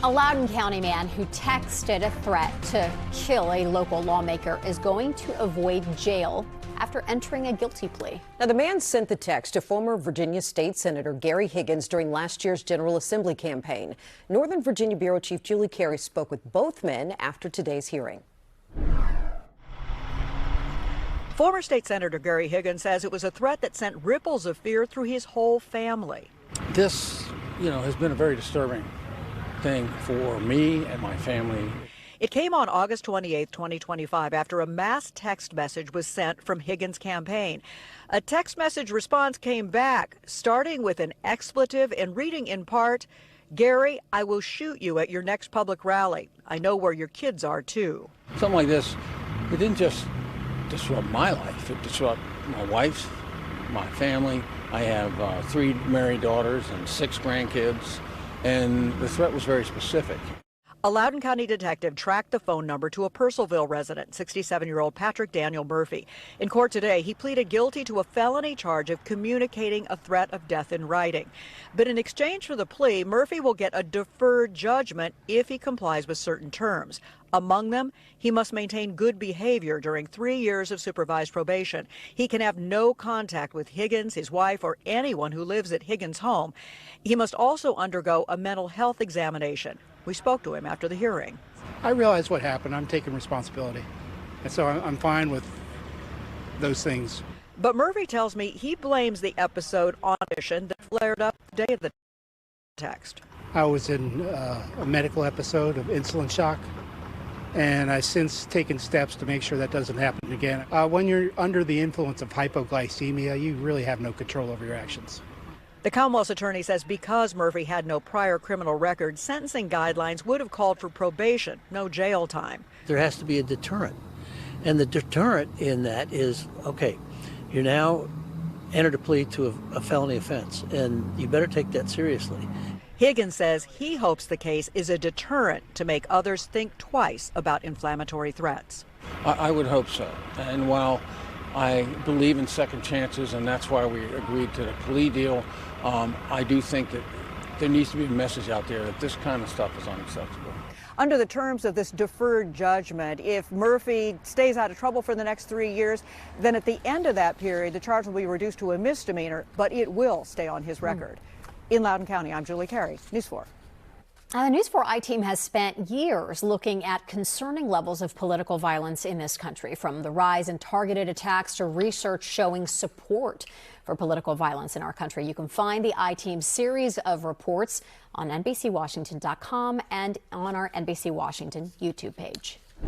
A Loudoun County man who texted a threat to kill a local lawmaker is going to avoid jail after entering a guilty plea. Now, the man sent the text to former Virginia State Senator Gary Higgins during last year's General Assembly campaign. Northern Virginia Bureau Chief Julie Carey spoke with both men after today's hearing. Former State Senator Gary Higgins says it was a threat that sent ripples of fear through his whole family. This, has been a very disturbing thing for me and my family. It came on August 28, 2025, after a mass text message was sent from Higgins' campaign. A text message response came back, starting with an expletive and reading in part, "Gary, I will shoot you at your next public rally. I know where your kids are, too." Something like this, it didn't just disrupt my life, it disrupted my wife's, my family. I have 3 married daughters and 6 grandkids, and the threat was very specific. A Loudoun County detective tracked the phone number to a Purcellville resident, 67-year-old Patrick Daniel Murphy. In court today, he pleaded guilty to a felony charge of communicating a threat of death in writing. But in exchange for the plea, Murphy will get a deferred judgment if he complies with certain terms. Among them, he must maintain good behavior during 3 years of supervised probation. He can have no contact with Higgins, his wife, or anyone who lives at Higgins' home. He must also undergo a mental health examination. We spoke to him after the hearing. I realize what happened. I'm taking responsibility. And so I'm fine with those things. But Murphy tells me he blames the episode on a condition that flared up the day of the text. I was in a medical episode of insulin shock, and I've since taken steps to make sure that doesn't happen again. When you're under the influence of hypoglycemia, you really have no control over your actions. The Commonwealth's attorney says because Murphy had no prior criminal record, sentencing guidelines would have called for probation, no jail time. There has to be a deterrent. And the deterrent in that is, okay, you now entered a plea to a felony offense, and you better take that seriously. Higgins says he hopes the case is a deterrent to make others think twice about inflammatory threats. I would hope so. And while I believe in second chances, and that's why we agreed to the plea deal, I do think that there needs to be a message out there that this kind of stuff is unacceptable. Under the terms of this deferred judgment, if Murphy stays out of trouble for the next 3 years, then at the end of that period, the charge will be reduced to a misdemeanor, but it will stay on his record. In Loudoun County, I'm Julie Carey, News 4. The News 4 I-team has spent years looking at concerning levels of political violence in this country, from the rise in targeted attacks to research showing support for political violence in our country. You can find the I-team's series of reports on NBCWashington.com and on our NBC Washington YouTube page.